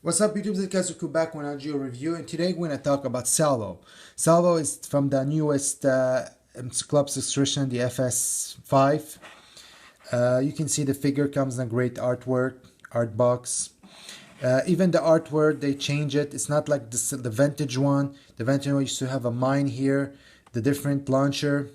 What's up YouTube, this is Kazuku back with a Geo review, and today we're going to talk about Salvo. Salvo is from the newest club subscription, the FS5. You can see the figure comes in a great artwork, art box. Even the artwork, they change it. It's not like the vintage one. The vintage one used to have a mine here, the different launcher,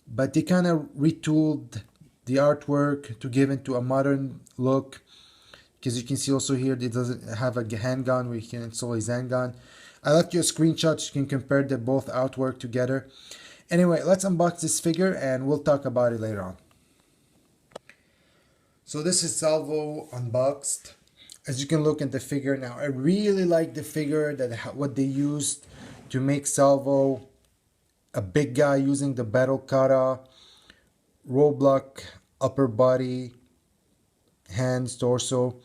but they kind of retooled the artwork to give it to a modern look. Because you can see also here, it doesn't have a handgun where you can install his handgun. I left you a screenshot so you can compare the both artwork together. Anyway, let's unbox this figure and we'll talk about it later on. So this is Salvo unboxed. As you can look at the figure now, I really like the figure, that what they used to make Salvo a big guy using the battle kata, roadblock, upper body, hands, torso.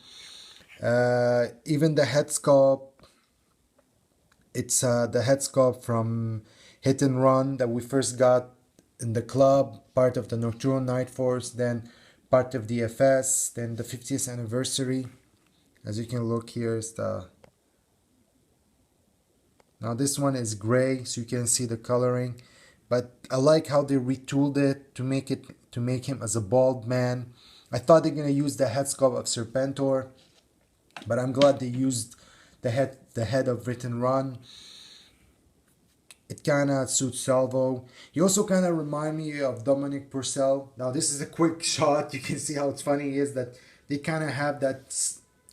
Even the head sculpt, it's the head sculpt from Hit and Run that we first got in the club, part of the Nocturnal Night Force, then part of the FS, then the 50th anniversary. As you can look, here is the... Now this one is gray, so you can see the coloring, but I like how they retooled it to make him as a bald man. I thought they're gonna use the head sculpt of Serpentor, but I'm glad they used the head of Hit and Run. It kind of suits Salvo. He also kind of remind me of Dominic Purcell. Now this is a quick shot. You can see how it's funny is that they kind of have that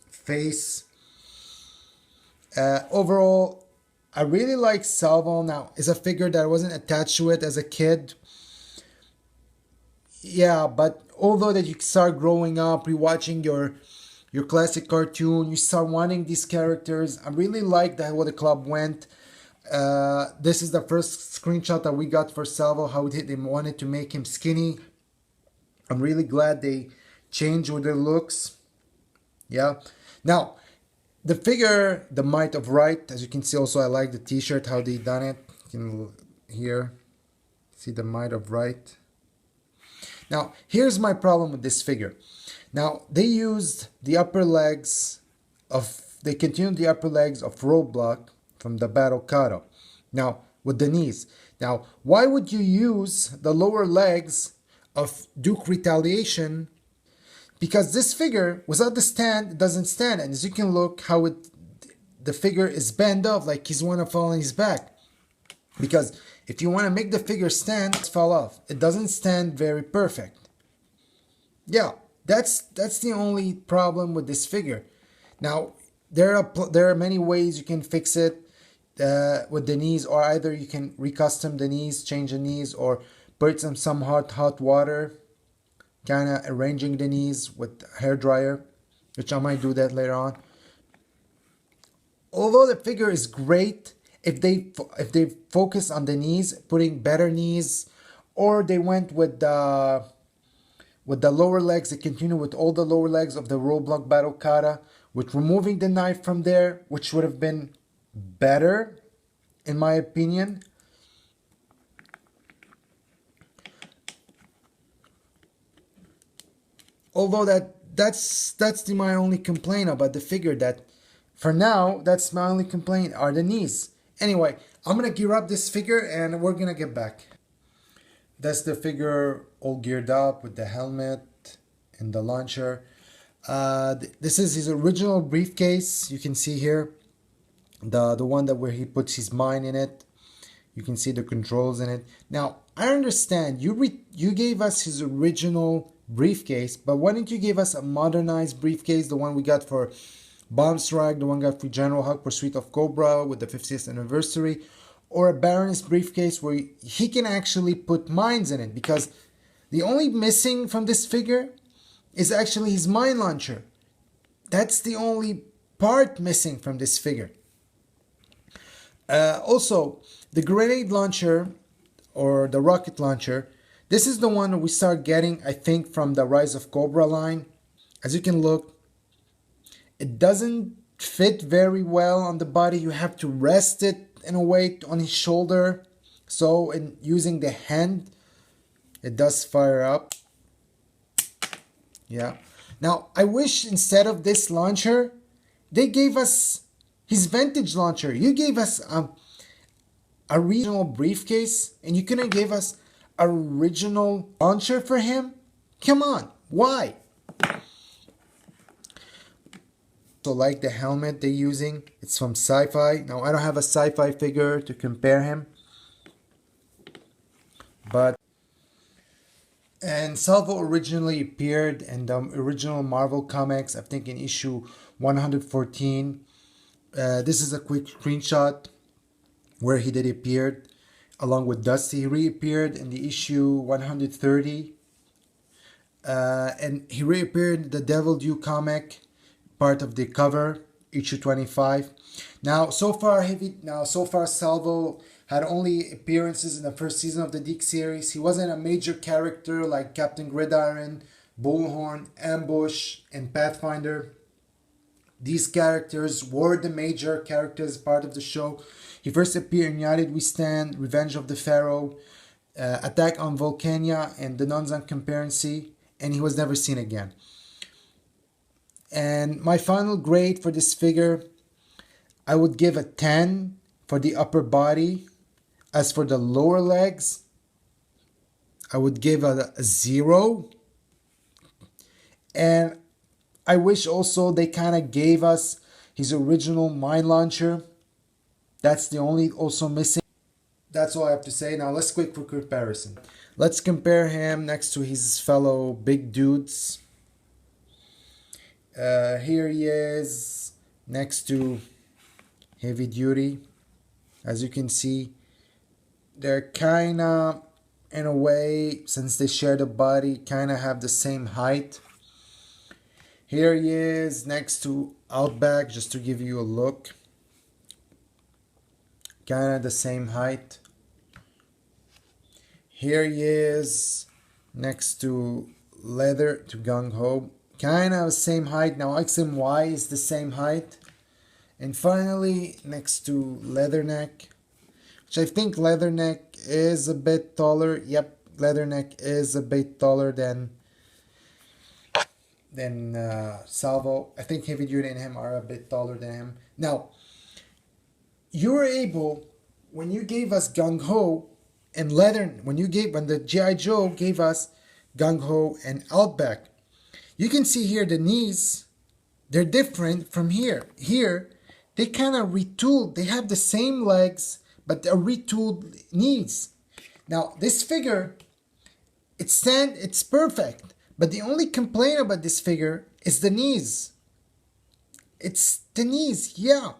face. Overall, I really like Salvo. Now, it's a figure that I wasn't attached to it as a kid. Yeah, but although that you start growing up, rewatching your classic cartoon, you start wanting these characters. I really like that how the club went. This is the first screenshot that we got for Salvo, how they wanted to make him skinny. I'm really glad they changed with their looks. Yeah. Now, the figure, the Might of Right, as you can see also, I like the t-shirt, how they done it. You can here see the Might of Right. Now, here's my problem with this figure. Now, they used the upper legs of, they continued the upper legs of Roadblock from the Battle Kata. Now, with the knees. Now, why would you use the lower legs of Duke Retaliation? Because this figure, without the stand, it doesn't stand. And as you can look how the figure is bent off, like he's want to fall on his back. Because if you want to make the figure stand, it fall off. It doesn't stand very perfect. Yeah, that's the only problem with this figure. Now, there are many ways you can fix it with the knees, or either you can recustom the knees, change the knees, or put some hot water, kind of arranging the knees with hair dryer, which I might do that later on. Although the figure is great, if they focus on the knees, putting better knees, or they went with the lower legs, they continue with all the lower legs of the Roadblock Battle Kata, with removing the knife from there, which would have been better, in my opinion. Although that's my only complaint about the figure, that for now, that's my only complaint, are the knees. Anyway, I'm gonna gear up this figure and we're gonna get back. That's the figure all geared up with the helmet and the launcher. This is his original briefcase. You can see here the one that where he puts his mine in it. You can see the controls in it. Now, I understand you gave us his original briefcase, but why didn't you give us a modernized briefcase, the one we got for Bomb Strike, the one we got for General Hawk Pursuit of Cobra with the 50th anniversary, or a Baroness briefcase where he can actually put mines in it? Because the only missing from this figure is actually his mine launcher. That's the only part missing from this figure. Also, the grenade launcher or the rocket launcher, this is the one we start getting, I think, from the Rise of Cobra line. As you can look, it doesn't fit very well on the body. You have to rest it in a way on his shoulder. So in using the hand, it does fire up. Yeah. Now, I wish instead of this launcher, They gave us his Vantage launcher. You gave us a regional briefcase, and you couldn't give us a original launcher for him? Come on, why? So like the helmet they're using, it's from Sci-Fi. Now I don't have a Sci-Fi figure to compare him, but and Salvo originally appeared in the original Marvel comics, I think in issue 114. This is a quick screenshot where he did appeared along with Dusty. He reappeared in the issue 130, and he reappeared in the Devil Dew comic, part of the cover, issue 25. So far Salvo had only appearances in the first season of the Deke series. He wasn't a major character like Captain Gridiron, Bullhorn, Ambush, and Pathfinder. These characters were the major characters part of the show. He first appeared in United We Stand, Revenge of the Pharaoh, Attack on Volcania, and The Nuns on Conspiracy, and he was never seen again. And my final grade for this figure, I would give a 10 for the upper body. As for the lower legs, I would give a 0. And I wish also they kind of gave us his original mine launcher. That's the only also missing. That's all I have to say. Now let's quick for comparison. Let's compare him next to his fellow big dudes. Here he is next to Heavy Duty. As you can see, they're kind of, in a way, since they share the body, kind of have the same height. Here he is next to Outback, just to give you a look. Kind of the same height. Here he is next to Leather, to Gung Ho. Kind of the same height. Now X and Y is the same height. And finally, next to Leatherneck, which I think Leatherneck is a bit taller. Yep, Leatherneck is a bit taller than Salvo. I think Heavy Duty and him are a bit taller than him. Now, you were able, when you gave us Gung Ho and when the G.I. Joe gave us Gung Ho and Outback, you can see here the knees, they're different from here. Here, they kind of retooled. They have the same legs, but they're retooled knees. Now, this figure, it's perfect. But the only complaint about this figure is the knees. It's the knees, yeah.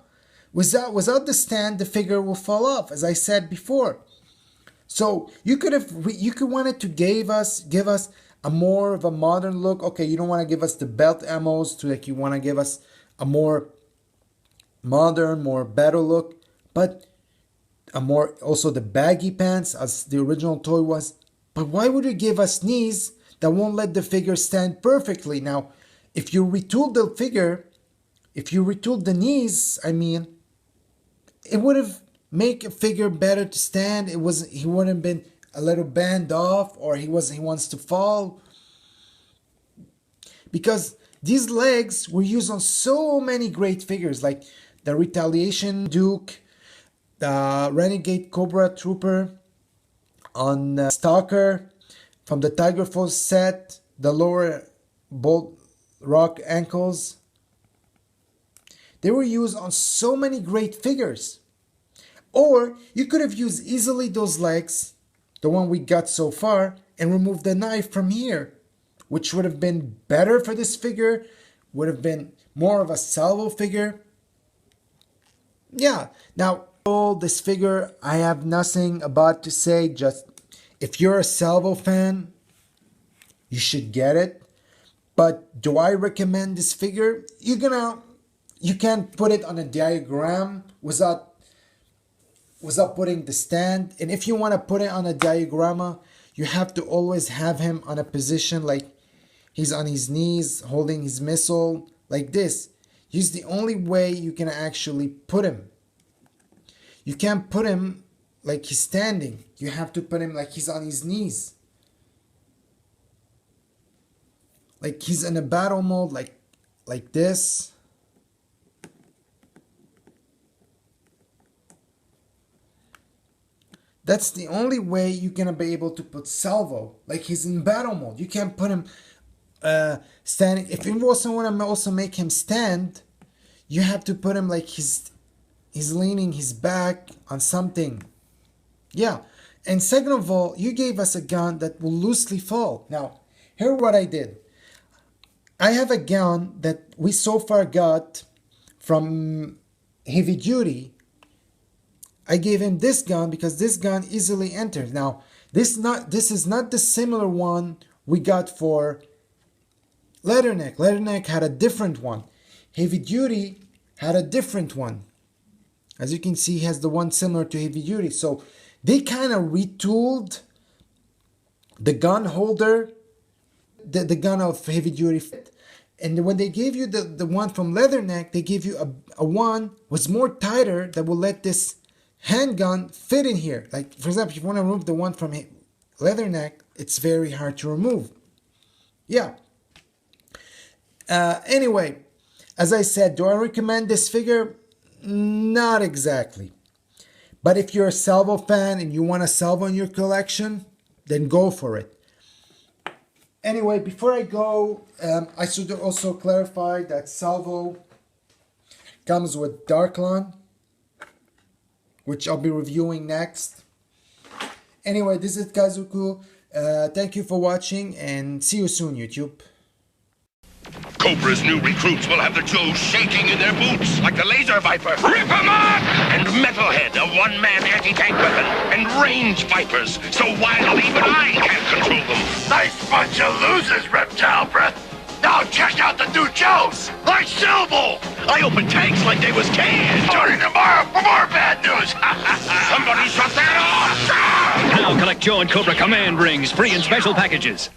Without the stand, the figure will fall off, as I said before. So you could wanted to give us a more of a modern look. Okay, you don't want to give us the belt ammos to you want to give us a more modern, more better look, but a more also the baggy pants as the original toy was. But why would you give us knees that won't let the figure stand perfectly? Now, if you retooled the figure, if you retooled the knees, it would have make a figure better to stand. He wouldn't have been a little band off, or he wants to fall. Because these legs were used on so many great figures, like the Retaliation Duke, the Renegade Cobra Trooper, on Stalker, from the Tiger Force set, the lower Bolt Rock ankles. They were used on so many great figures. Or you could have used easily those legs, the one we got so far, and removed the knife from here, which would have been better for this figure, would have been more of a Salvo figure. Yeah, now all this figure, I have nothing about to say. Just if you're a Salvo fan, you should get it. But do I recommend this figure? You can't put it on a diagram without putting the stand. And if you want to put it on a diagram, you have to always have him on a position like he's on his knees holding his missile like this. He's the only way you can actually put him. You can't put him like he's standing. You have to put him like he's on his knees. Like he's in a battle mode like this. That's the only way you're gonna be able to put Salvo. Like, he's in battle mode. You can't put him standing. If you also want to also make him stand, you have to put him like he's leaning his back on something. Yeah. And second of all, you gave us a gun that will loosely fall. Now, here's what I did. I have a gun that we so far got from Heavy Duty. I gave him this gun because this gun easily enters. Now, this is not the similar one we got for Leatherneck. Leatherneck had a different one. Heavy Duty had a different one. As you can see, he has the one similar to Heavy Duty. So they kind of retooled the gun holder, the gun of Heavy Duty. And when they gave you the one from Leatherneck, they gave you a one was more tighter that will let this handgun fit in here. Like, for example, if you want to remove the one from Leatherneck, it's very hard to remove. Yeah. Anyway, as I said, do I recommend this figure? Not exactly. But if you're a Salvo fan and you want a Salvo in your collection, then go for it. Anyway, before I go, I should also clarify that Salvo comes with Darklon, which I'll be reviewing next. Anyway, this is Kazuku. Thank you for watching and see you soon, YouTube. Cobra's new recruits will have the Joes shaking in their boots like the Laser Viper. Rip 'em up! And Metalhead, a one-man anti-tank weapon. And Range Vipers, so wild even I can't control them. Nice bunch of losers, Reptile Breath. Now check out the new Joes, like Salvo. I open tanks like they was cans. Tune in tomorrow for more bad news. Somebody shut that off! Now collect Joe and Cobra command rings, free in special packages.